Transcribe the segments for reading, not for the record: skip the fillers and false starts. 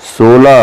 16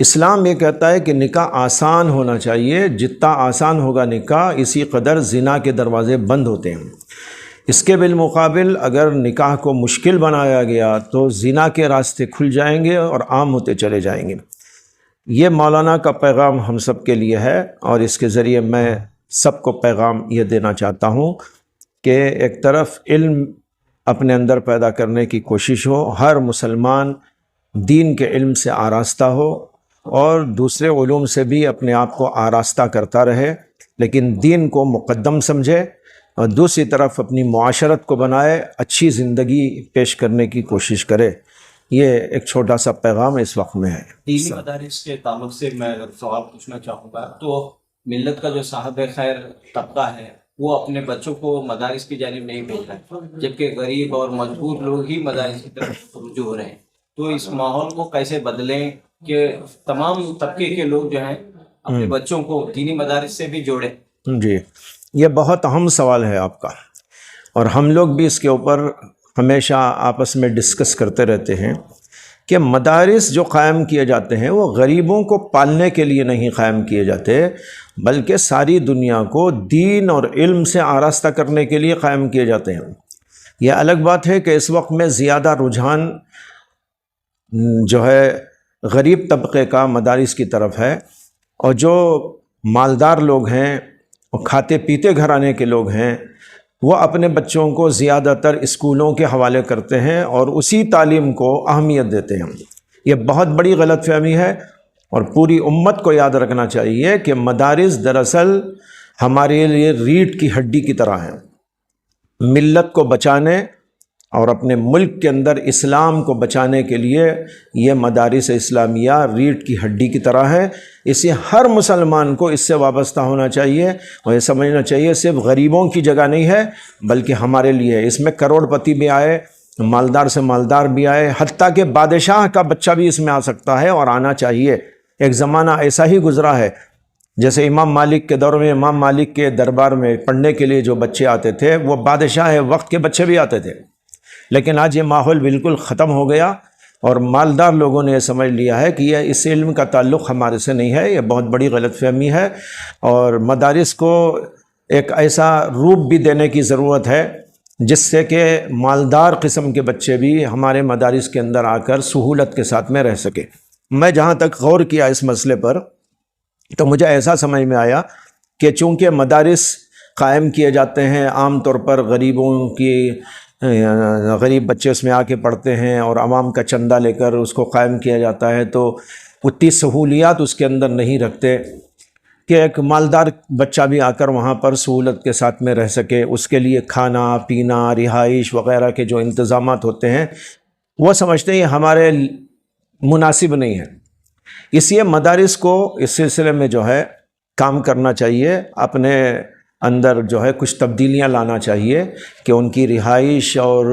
اسلام یہ کہتا ہے کہ نکاح آسان ہونا چاہیے، جتنا آسان ہوگا نکاح اسی قدر زنا کے دروازے بند ہوتے ہیں۔ اس کے بالمقابل اگر نکاح کو مشکل بنایا گیا تو زنا کے راستے کھل جائیں گے اور عام ہوتے چلے جائیں گے۔ یہ مولانا کا پیغام ہم سب کے لیے ہے، اور اس کے ذریعے میں سب کو پیغام یہ دینا چاہتا ہوں کہ ایک طرف علم اپنے اندر پیدا کرنے کی کوشش ہو، ہر مسلمان دین کے علم سے آراستہ ہو اور دوسرے علوم سے بھی اپنے آپ کو آراستہ کرتا رہے، لیکن دین کو مقدم سمجھے، اور دوسری طرف اپنی معاشرت کو بنائے، اچھی زندگی پیش کرنے کی کوشش کرے۔ یہ ایک چھوٹا سا پیغام اس وقت میں ہے۔ دینی مدارس کے تعلق سے میں اگر سوال پوچھنا چاہوں گا تو ملت کا جو صاحب خیر طبقہ ہے وہ اپنے بچوں کو مدارس کی جانب نہیں بھیج رہا ہے، جبکہ غریب اور مجبور لوگ ہی مدارس کی طرف رجوع ہو رہے ہیں۔ تو اس ماحول کو کیسے بدلیں کہ تمام طبقے کے لوگ جو ہیں اپنے بچوں کو دینی مدارس سے بھی جوڑیں؟ جی، یہ بہت اہم سوال ہے آپ کا، اور ہم لوگ بھی اس کے اوپر ہمیشہ آپس میں ڈسکس کرتے رہتے ہیں کہ مدارس جو قائم کیے جاتے ہیں وہ غریبوں کو پالنے کے لیے نہیں قائم کیے جاتے، بلکہ ساری دنیا کو دین اور علم سے آراستہ کرنے کے لیے قائم کیے جاتے ہیں۔ یہ الگ بات ہے کہ اس وقت میں زیادہ رجحان جو ہے غریب طبقے کا مدارس کی طرف ہے، اور جو مالدار لوگ ہیں اور کھاتے پیتے گھرانے کے لوگ ہیں وہ اپنے بچوں کو زیادہ تر اسکولوں کے حوالے کرتے ہیں اور اسی تعلیم کو اہمیت دیتے ہیں۔ یہ بہت بڑی غلط فہمی ہے، اور پوری امت کو یاد رکھنا چاہیے کہ مدارس دراصل ہمارے لیے ریڑھ کی ہڈی کی طرح ہیں۔ ملت کو بچانے اور اپنے ملک کے اندر اسلام کو بچانے کے لیے یہ مدارس اسلامیہ ریڑھ کی ہڈی کی طرح ہے۔ اسے ہر مسلمان کو اس سے وابستہ ہونا چاہیے، اور یہ سمجھنا چاہیے صرف غریبوں کی جگہ نہیں ہے بلکہ ہمارے لیے ہے۔ اس میں کروڑ پتی بھی آئے، مالدار سے مالدار بھی آئے، حتیٰ کہ بادشاہ کا بچہ بھی اس میں آ سکتا ہے اور آنا چاہیے۔ ایک زمانہ ایسا ہی گزرا ہے، جیسے امام مالک کے دور میں امام مالک کے دربار میں پڑھنے کے لیے جو بچے آتے تھے وہ بادشاہ وقت کے بچے بھی آتے تھے، لیکن آج یہ ماحول بالکل ختم ہو گیا، اور مالدار لوگوں نے یہ سمجھ لیا ہے کہ یہ اس علم کا تعلق ہمارے سے نہیں ہے۔ یہ بہت بڑی غلط فہمی ہے، اور مدارس کو ایک ایسا روپ بھی دینے کی ضرورت ہے جس سے کہ مالدار قسم کے بچے بھی ہمارے مدارس کے اندر آ کر سہولت کے ساتھ میں رہ سکے۔ میں جہاں تک غور کیا اس مسئلے پر تو مجھے ایسا سمجھ میں آیا کہ چونکہ مدارس قائم کیے جاتے ہیں عام طور پر غریب بچے اس میں آ کے پڑھتے ہیں اور عوام کا چندہ لے کر اس کو قائم کیا جاتا ہے، تو اتنی سہولیات اس کے اندر نہیں رکھتے کہ ایک مالدار بچہ بھی آ کر وہاں پر سہولت کے ساتھ میں رہ سکے۔ اس کے لیے کھانا پینا رہائش وغیرہ کے جو انتظامات ہوتے ہیں وہ سمجھتے ہیں یہ ہمارے مناسب نہیں ہے۔ اس لیے مدارس کو اس سلسلے میں جو ہے کام کرنا چاہیے، اپنے اندر جو ہے کچھ تبدیلیاں لانا چاہیے کہ ان کی رہائش اور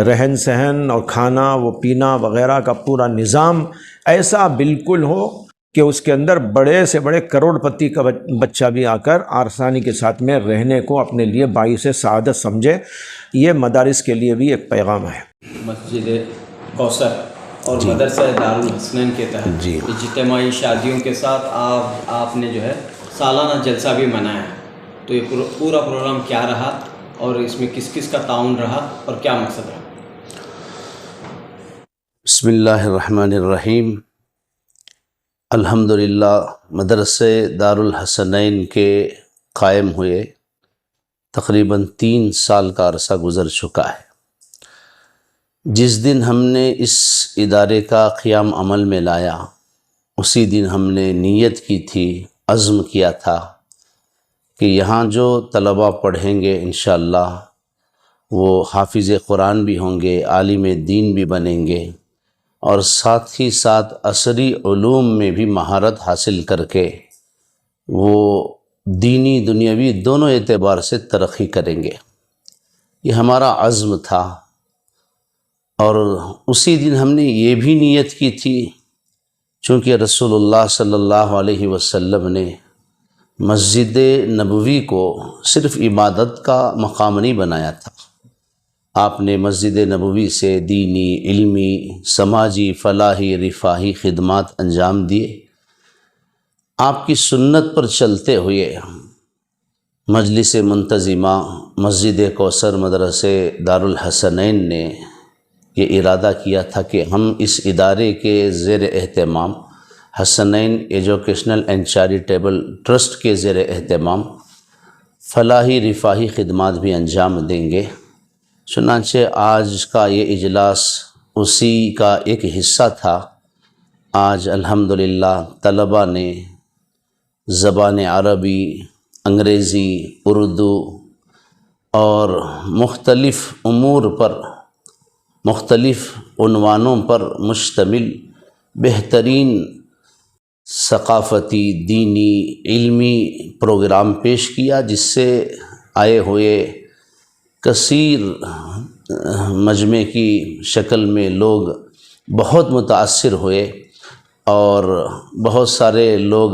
رہن سہن اور کھانا وہ پینا وغیرہ کا پورا نظام ایسا بالکل ہو کہ اس کے اندر بڑے سے بڑے کروڑ پتی کا بچہ بھی آ کر آسانی کے ساتھ میں رہنے کو اپنے لیے باعث سعادت سمجھے۔ یہ مدارس کے لیے بھی ایک پیغام ہے۔ مسجد کوثر اور مدرسہ دارالحسنین کے تحت اجتماعی شادیوں کے ساتھ آپ نے جو ہے سالانہ جلسہ بھی منایا ہے، تو یہ پورا پروگرام کیا رہا اور اس میں کس کس کا تعاون رہا اور کیا مقصد رہا؟ بسم اللہ الرحمن الرحیم۔ الحمدللہ مدرسے دارالحسنین کے قائم ہوئے تقریباً 3 سال کا عرصہ گزر چکا ہے۔ جس دن ہم نے اس ادارے کا قیام عمل میں لایا اسی دن ہم نے نیت کی تھی، عزم کیا تھا کہ یہاں جو طلباء پڑھیں گے انشاءاللہ وہ حافظ قرآن بھی ہوں گے، عالم دین بھی بنیں گے، اور ساتھ ہی ساتھ عصری علوم میں بھی مہارت حاصل کر کے وہ دینی دنیاوی دونوں اعتبار سے ترقی کریں گے۔ یہ ہمارا عزم تھا، اور اسی دن ہم نے یہ بھی نیت کی تھی چونکہ رسول اللہ صلی اللہ علیہ وسلم نے مسجد نبوی کو صرف عبادت کا مقام نہیں بنایا تھا، آپ نے مسجد نبوی سے دینی، علمی، سماجی، فلاحی، رفاہی خدمات انجام دیے۔ آپ کی سنت پر چلتے ہوئے مجلس منتظمہ مسجد کوثر مدرسے دارالحسنین نے یہ ارادہ کیا تھا کہ ہم اس ادارے کے زیر اہتمام Hasnain educational and charitable trust کے زیر اہتمام فلاحی رفاہی خدمات بھی انجام دیں گے۔ چنانچہ آج کا یہ اجلاس اسی کا ایک حصہ تھا۔ آج الحمدللہ طلباء نے زبان عربی، انگریزی، اردو اور مختلف امور پر، مختلف عنوانوں پر مشتمل بہترین ثقافتی، دینی، علمی پروگرام پیش کیا، جس سے آئے ہوئے کثیر مجمع کی شکل میں لوگ بہت متاثر ہوئے اور بہت سارے لوگ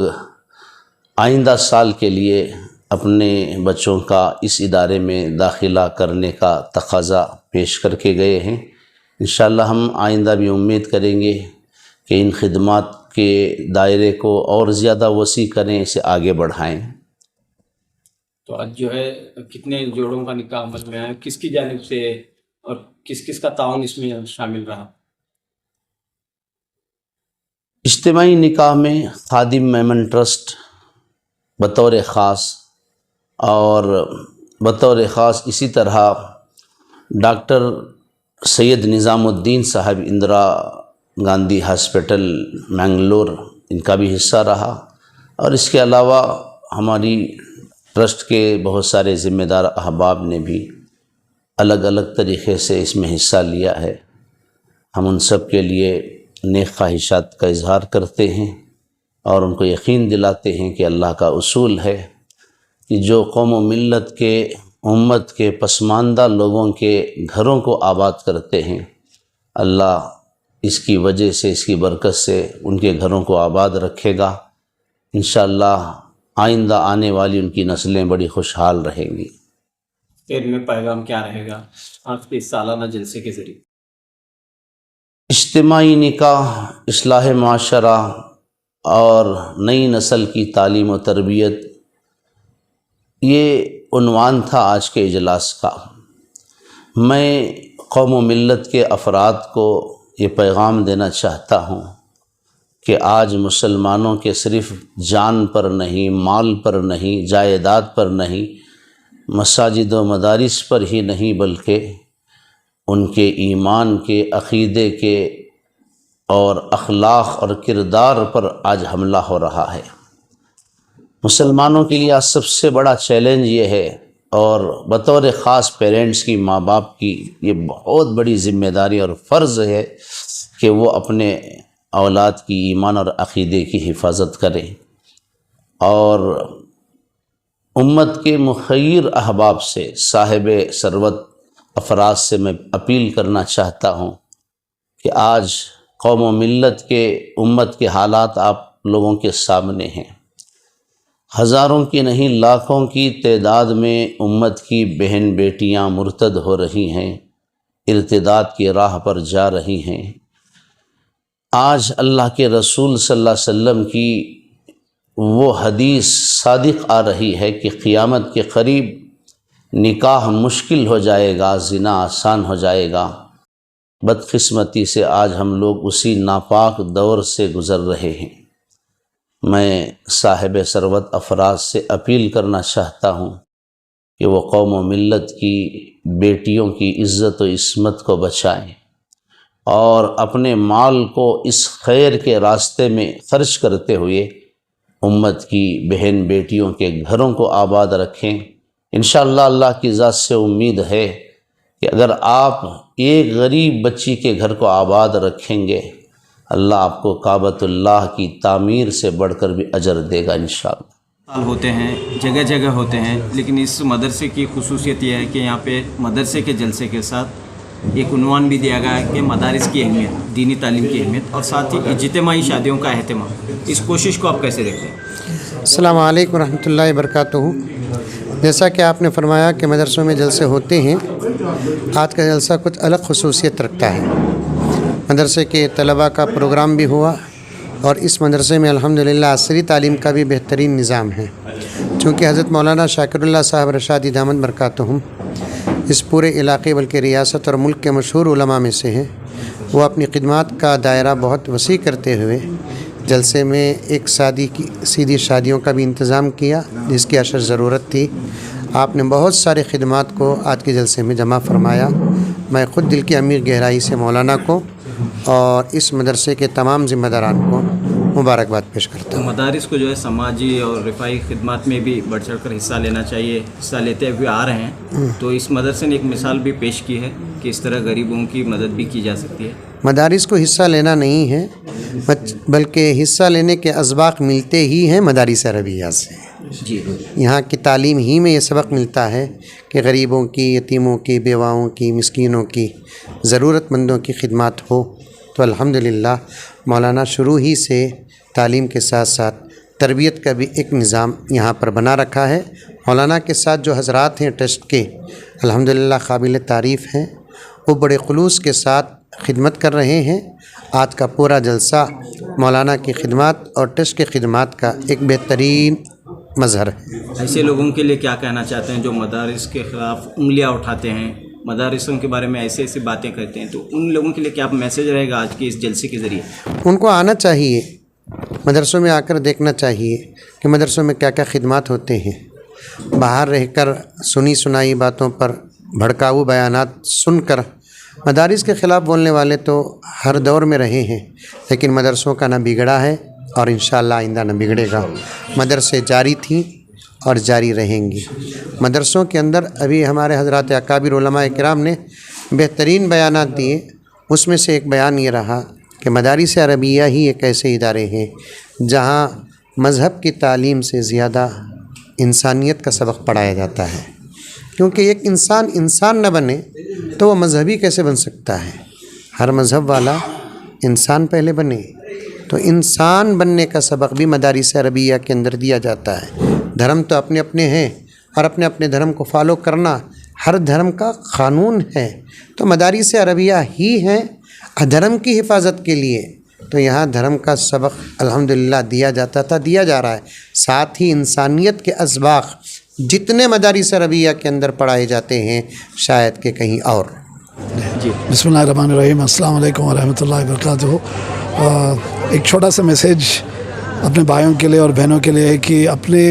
آئندہ سال کے لیے اپنے بچوں کا اس ادارے میں داخلہ کرنے کا تقاضا پیش کر کے گئے ہیں۔ انشاءاللہ ہم آئندہ بھی امید کریں گے کہ ان خدمات کے دائرے کو اور زیادہ وسیع کریں، اسے آگے بڑھائیں۔ تو آج جو ہے کتنے جوڑوں کا نکاح عمل میں آیا، کس کی جانب سے اور کس کس کا تعاون اس میں شامل رہا؟ اجتماعی نکاح میں خادم میمن ٹرسٹ بطور خاص، اور بطور خاص اسی طرح ڈاکٹر سید نظام الدین صاحب اندرا گاندھی ہاسپٹل منگلور، ان کا بھی حصہ رہا، اور اس کے علاوہ ہماری ٹرسٹ کے بہت سارے ذمہ دار احباب نے بھی الگ الگ طریقے سے اس میں حصہ لیا ہے۔ ہم ان سب کے لیے نیک خواہشات کا اظہار کرتے ہیں اور ان کو یقین دلاتے ہیں کہ اللہ کا اصول ہے کہ جو قوم و ملت کے، امت کے پسماندہ لوگوں کے گھروں کو آباد کرتے ہیں، اللہ اس کی وجہ سے، اس کی برکت سے ان کے گھروں کو آباد رکھے گا۔ انشاءاللہ آئندہ آنے والی ان کی نسلیں بڑی خوشحال رہیں گی۔ پھر میں پیغام کیا رہے گا آپ کے سالانہ جلسے کے ذریعے؟ اجتماعی نکاح، اصلاح معاشرہ اور نئی نسل کی تعلیم و تربیت، یہ عنوان تھا آج کے اجلاس کا۔ میں قوم و ملت کے افراد کو یہ پیغام دینا چاہتا ہوں کہ آج مسلمانوں کے صرف جان پر نہیں، مال پر نہیں، جائیداد پر نہیں، مساجد و مدارس پر ہی نہیں، بلکہ ان کے ایمان کے، عقیدے کے اور اخلاق اور کردار پر آج حملہ ہو رہا ہے۔ مسلمانوں کے لیے آج سب سے بڑا چیلنج یہ ہے، اور بطور خاص پیرنٹس کی، ماں باپ کی یہ بہت بڑی ذمہ داری اور فرض ہے کہ وہ اپنے اولاد کی ایمان اور عقیدے کی حفاظت کریں۔ اور امت کے مخیر احباب سے، صاحب ثروت افراد سے میں اپیل کرنا چاہتا ہوں کہ آج قوم و ملت کے، امت کے حالات آپ لوگوں کے سامنے ہیں۔ ہزاروں کی نہیں، لاکھوں کی تعداد میں امت کی بہن بیٹیاں مرتد ہو رہی ہیں، ارتداد کی راہ پر جا رہی ہیں۔ آج اللہ کے رسول صلی اللہ علیہ وسلم کی وہ حدیث صادق آ رہی ہے کہ قیامت کے قریب نکاح مشکل ہو جائے گا، زنا آسان ہو جائے گا۔ بدقسمتی سے آج ہم لوگ اسی ناپاک دور سے گزر رہے ہیں۔ میں صاحب ثروت افراد سے اپیل کرنا چاہتا ہوں کہ وہ قوم و ملت کی بیٹیوں کی عزت و عصمت کو بچائیں اور اپنے مال کو اس خیر کے راستے میں خرچ کرتے ہوئے امت کی بہن بیٹیوں کے گھروں کو آباد رکھیں۔ انشاءاللہ اللہ کی ذات سے امید ہے کہ اگر آپ ایک غریب بچی کے گھر کو آباد رکھیں گے، اللہ آپ کو کعبۃ اللہ کی تعمیر سے بڑھ کر بھی اجر دے گا انشاءاللہ۔ ہوتے ہیں، جگہ جگہ ہوتے ہیں، لیکن اس مدرسے کی خصوصیت یہ ہے کہ یہاں پہ مدرسے کے جلسے کے ساتھ ایک عنوان بھی دیا گیا ہے کہ مدارس کی اہمیت، دینی تعلیم کی اہمیت، اور ساتھ ہی اجتماعی شادیوں کا اہتمام۔ اس کوشش کو آپ کیسے دیکھتے ہیں؟ السلام علیکم ورحمۃ اللہ وبرکاتہ۔ جیسا کہ آپ نے فرمایا کہ مدرسوں میں جلسے ہوتے ہیں، آج کا جلسہ کچھ الگ خصوصیت رکھتا ہے۔ مدرسے کے طلباء کا پروگرام بھی ہوا اور اس مدرسے میں الحمدللہ عصری تعلیم کا بھی بہترین نظام ہے، چونکہ حضرت مولانا شاکر اللہ صاحب رشادی دامت برکاتہم اس پورے علاقے بلکہ ریاست اور ملک کے مشہور علماء میں سے ہیں۔ وہ اپنی خدمات کا دائرہ بہت وسیع کرتے ہوئے جلسے میں ایک سیدھی شادیوں کا بھی انتظام کیا، جس کی اشد ضرورت تھی۔ آپ نے بہت سارے خدمات کو آج کے جلسے میں جمع فرمایا۔ میں خود دل کی عمیق گہرائی سے مولانا کو اور اس مدرسے کے تمام ذمہ داران کو مبارکباد پیش کرتا ہوں۔ مدارس کو جو ہے سماجی اور رفاہی خدمات میں بھی بڑھ چڑھ کر حصہ لینا چاہیے، حصہ لیتے ہوئے آ رہے ہیں، تو اس مدرسے نے ایک مثال بھی پیش کی ہے کہ اس طرح غریبوں کی مدد بھی کی جا سکتی ہے۔ مدارس کو حصہ لینا نہیں ہے، بلکہ حصہ لینے کے اسباق ملتے ہی ہیں مدارس عربیہ سے۔ جی، یہاں کی تعلیم ہی میں یہ سبق ملتا ہے کہ غریبوں کی، یتیموں کی، بیواؤں کی، مسکینوں کی، ضرورت مندوں کی خدمات ہو۔ تو الحمدللہ مولانا شروع ہی سے تعلیم کے ساتھ ساتھ تربیت کا بھی ایک نظام یہاں پر بنا رکھا ہے۔ مولانا کے ساتھ جو حضرات ہیں ٹرسٹ کے، الحمدللہ قابل تعریف ہیں، وہ بڑے خلوص کے ساتھ خدمت کر رہے ہیں۔ آج کا پورا جلسہ مولانا کی خدمات اور ٹرسٹ کی خدمات کا ایک بہترین مظہر ہے۔ ایسے لوگوں کے لیے کیا کہنا چاہتے ہیں جو مدارس کے خلاف انگلیاں اٹھاتے ہیں، مدارسوں کے بارے میں ایسی باتیں کرتے ہیں، تو ان لوگوں کے لیے کیا میسیج رہے گا آج کے اس جلسے کے ذریعے؟ ان کو آنا چاہیے، مدرسوں میں آ کر دیکھنا چاہیے کہ مدرسوں میں کیا کیا خدمات ہوتے ہیں۔ باہر رہ کر سنی سنائی باتوں پر بھڑکاؤ بیانات سن کر مدارس کے خلاف بولنے والے تو ہر دور میں رہے ہیں، لیکن مدرسوں کا نہ بگڑا ہے اور انشاءاللہ آئندہ نہ بگڑے گا۔ مدرسے جاری تھیں اور جاری رہیں گی۔ مدرسوں کے اندر ابھی ہمارے حضرات اکابر علماء کرام نے بہترین بیانات دیے، اس میں سے ایک بیان یہ رہا کہ مدارس عربیہ ہی ایک ایسے ادارے ہیں جہاں مذہب کی تعلیم سے زیادہ انسانیت کا سبق پڑھایا جاتا ہے، کیونکہ ایک انسان نہ بنے تو وہ مذہبی کیسے بن سکتا ہے؟ ہر مذہب والا انسان پہلے بنے، تو انسان بننے کا سبق بھی مدارس عربیہ کے اندر دیا جاتا ہے۔ دھرم تو اپنے اپنے ہیں اور اپنے اپنے دھرم کو فالو کرنا ہر دھرم کا قانون ہے، تو مدارس عربیہ ہی ہیں دھرم کی حفاظت کے لیے۔ تو یہاں دھرم کا سبق الحمدللہ دیا جاتا تھا، دیا جا رہا ہے، ساتھ ہی انسانیت کے اسباق جتنے مدارس عربیہ کے اندر پڑھائے جاتے ہیں شاید کہ کہیں اور۔ بسم اللہ الرحمن الرحیم، السلام علیکم ورحمۃ اللہ وبرکاتہ۔ ایک چھوٹا سا میسیج اپنے بھائیوں کے لیے اور بہنوں کے لیے ہے کہ اپنے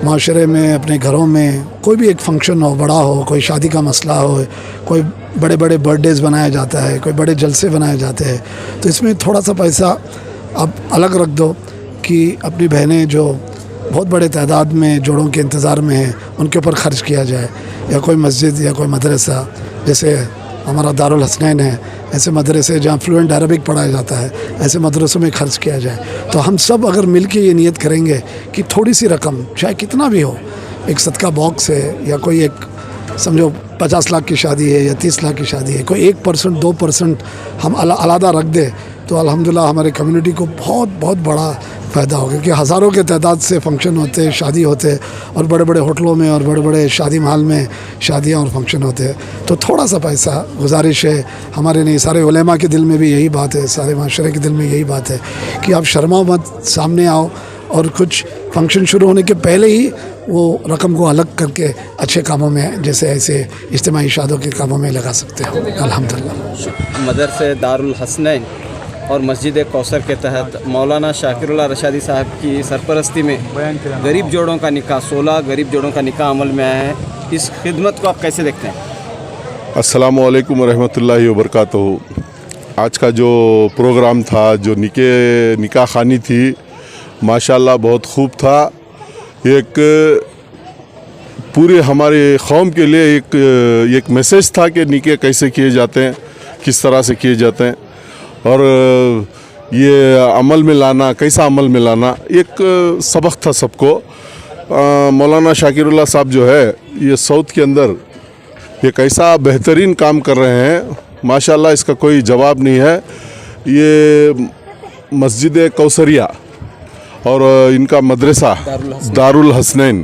معاشرے میں، اپنے گھروں میں کوئی بھی ایک فنکشن ہو، بڑا ہو، کوئی شادی کا مسئلہ ہو، کوئی بڑے بڑے برتھ ڈیز بنایا جاتا ہے، کوئی بڑے جلسے بنائے جاتے ہیں، تو اس میں تھوڑا سا پیسہ آپ الگ رکھ دو کہ اپنی بہنیں جو بہت بڑے تعداد میں جوڑوں کے انتظار میں ہیں ان کے اوپر خرچ کیا جائے، یا کوئی مسجد یا کوئی مدرسہ، جیسے ہمارا دارالحسنین ہے، ایسے مدرسے جہاں فلوئنٹ عربک پڑھایا جاتا ہے، ایسے مدرسوں میں خرچ کیا جائے۔ تو ہم سب اگر مل کے یہ نیت کریں گے کہ تھوڑی سی رقم چاہے کتنا بھی ہو، ایک صدقہ باکس ہے یا کوئی ایک سمجھو 50 لاکھ کی شادی ہے یا 30 لاکھ کی شادی ہے، کوئی 1% 2% ہم علیحدہ رکھ دیں تو الحمدللہ ہمارے کمیونٹی کو بہت بہت بڑا فائدہ ہوگا، کہ ہزاروں کے تعداد سے فنکشن ہوتے، شادی ہوتے، اور بڑے بڑے ہوٹلوں میں اور بڑے بڑے شادی محل میں شادیاں اور فنکشن ہوتے ہیں۔ تو تھوڑا سا پیسہ گزارش ہے ہمارے، نہیں سارے علماء کے دل میں بھی یہی بات ہے، سارے معاشرے کے دل میں یہی بات ہے کہ آپ شرماؤ مت، سامنے آؤ اور کچھ فنکشن شروع ہونے کے پہلے ہی وہ رقم کو الگ کر کے اچھے کاموں میں، جیسے ایسے اجتماعی شادوں کے کاموں میں لگا سکتے ہو۔ الحمدللہ۔ مدرسے دارالحسنین اور مسجد کوثر کے تحت مولانا شاکر اللہ رشادی صاحب کی سرپرستی میں غریب جوڑوں کا نکاح، 16 غریب جوڑوں کا نکاح عمل میں آیا ہے، اس خدمت کو آپ کیسے دیکھتے ہیں؟ السلام علیکم ورحمۃ اللہ وبرکاتہ۔ آج کا جو پروگرام تھا، جو نکاح خوانی تھی، ماشاءاللہ بہت خوب تھا۔ ایک پورے ہمارے قوم کے لیے ایک میسیج تھا کہ نکاح کیسے کیے جاتے ہیں، کس طرح سے کیے جاتے ہیں، اور یہ عمل میں لانا، کیسا عمل میں لانا، ایک سبق تھا سب کو۔ مولانا شاکر اللہ صاحب جو ہے یہ ساؤتھ کے اندر ایک ایسا بہترین کام کر رہے ہیں، ماشاءاللہ اس کا کوئی جواب نہیں ہے۔ یہ مسجد کوثریہ اور ان کا مدرسہ دارالحسنین،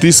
30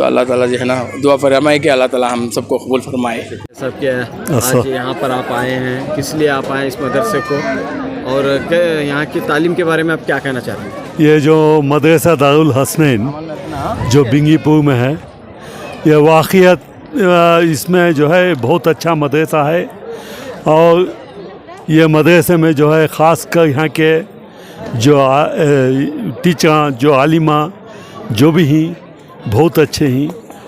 تو اللہ تعالیٰ جو ہے نا دعا فرمائے کہ اللہ تعالیٰ ہم سب کو قبول فرمائے. سب کیا آج یہاں پر آپ آئے ہیں, کس لیے آپ آئے اس مدرسے کو, اور یہاں کی تعلیم کے بارے میں آپ کیا کہنا چاہتے ہیں؟ یہ جو مدرسہ دارالحسنین جو بنگی پور میں ہے, یہ واقعیت اس میں جو ہے بہت اچھا مدرسہ ہے, اور یہ مدرسے میں جو ہے خاص کر یہاں کے جو ٹیچر جو عالمہ جو بھی ہیں بہت اچھے ہیں,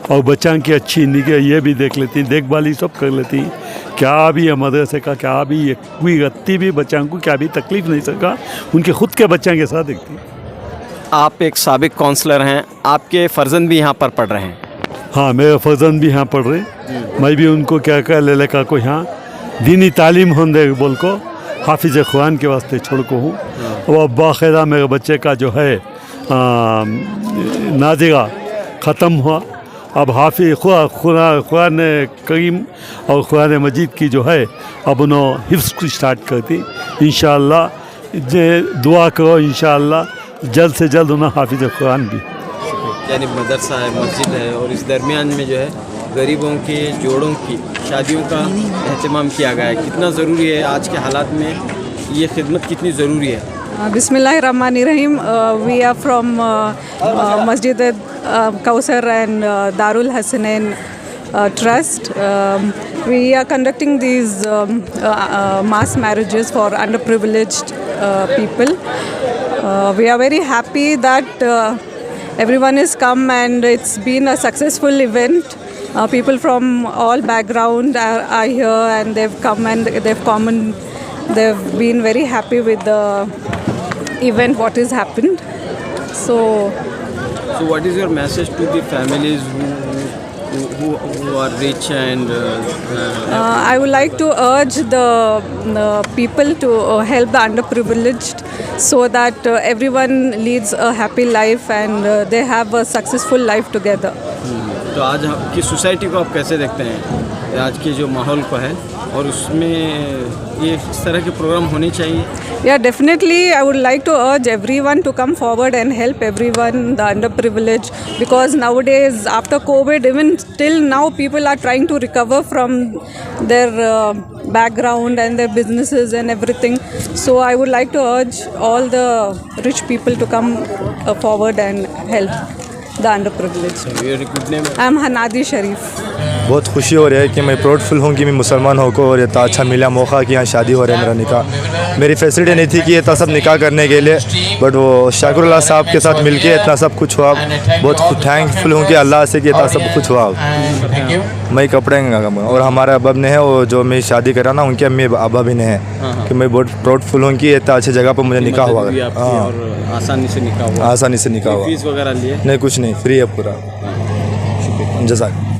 اور بچوں کی اچھی نگہ یہ بھی دیکھ لیتی ہیں, دیکھ بھالی سب کر لیتی ہیں. کیا بھی یہ مدرسے کا کیا بھی یہ کوئی غلطی بھی بچوں کو کیا بھی تکلیف نہیں سکا, ان کے خود کے بچوں کے ساتھ دیکھتی ہیں. آپ ایک سابق کونسلر ہیں, آپ کے فرزند بھی یہاں پر پڑھ رہے ہیں. ہاں, میرے فرزند بھی یہاں پڑھ رہے ہیں. میں بھی ان کو کیا کہ لے لے کا کو یہاں دینی تعلیم ہوندے بول کو حافظ قرآن کے واسطے چھوڑ کو ہوں. وہ باقاعدہ میرے بچے کا جو ہے ناظرہ ختم ہوا, اب حافظ قرآن کریم اور قرآن مجید کی جو ہے اب انہوں حفظ کو اسٹارٹ کرتی. انشاءاللہ دعا کرو, انشاءاللہ جلد سے جلد انہیں حافظ قرآن بھی. یعنی مدرسہ ہے, مسجد ہے, اور اس درمیان میں جو ہے غریبوں کے جوڑوں کی شادیوں کا اہتمام کیا گیا ہے. کتنا ضروری ہے آج کے حالات میں, یہ خدمت کتنی ضروری ہے؟ بسم اللہ الرحمن الرحیم. We are from Masjid Kausar and دارالحسنین Trust. We are conducting these mass marriages for underprivileged people. We are very happy that everyone has come and it's been a successful event. People from all background are here and they've come and they've been very happy with the event, what has happened. So what is your message to the families who are rich and I would like to urge the people to help the underprivileged so that everyone leads a happy life and they have a successful life together. تو آج کی society کو آپ کیسے دیکھتے ہیں, آج کے جو ماحول کو ہے, اور اس میں یہ اس طرح کے پروگرام ہونے چاہیے؟ Yeah, definitely. I would like to urge everyone to come forward and help everyone, the underprivileged, because nowadays, after COVID, even till now, people are trying to recover from their background and their businesses and everything. So I would like to urge all the rich people to come forward and help the underprivileged. Your good name? I am Hanadi Sharif. بہت خوشی ہو رہی ہے کہ میں proud فل ہوں کہ میں مسلمان ہو کو, اور اتنا اچھا ملا موقع کہ یہاں شادی ہو رہا ہے میرا نکاح. میری فیسلٹی نہیں تھی کہ اتنا سب نکاح کرنے کے لیے, بٹ وہ شاکر اللہ صاحب کے ساتھ مل کے اتنا سب کچھ ہوا. بہت تھینک فل ہوں کہ اللہ سے کہ اتنا سب کچھ ہوا. میں کپڑے اور ہمارے ابا نے ہے وہ جو میں شادی کرا نا, ان کے امی ابا بھی نے ہیں, کہ میں بہت پراؤڈ فل ہوں کہ اتنا اچھی جگہ پہ مجھے نکاح ہوا. آسانی سے نکاح ہوا؟ آسانی سے نکاح ہوا. فیس وغیرہ لیے؟ نہیں, کچھ نہیں, فری ہے پورا. جزاک.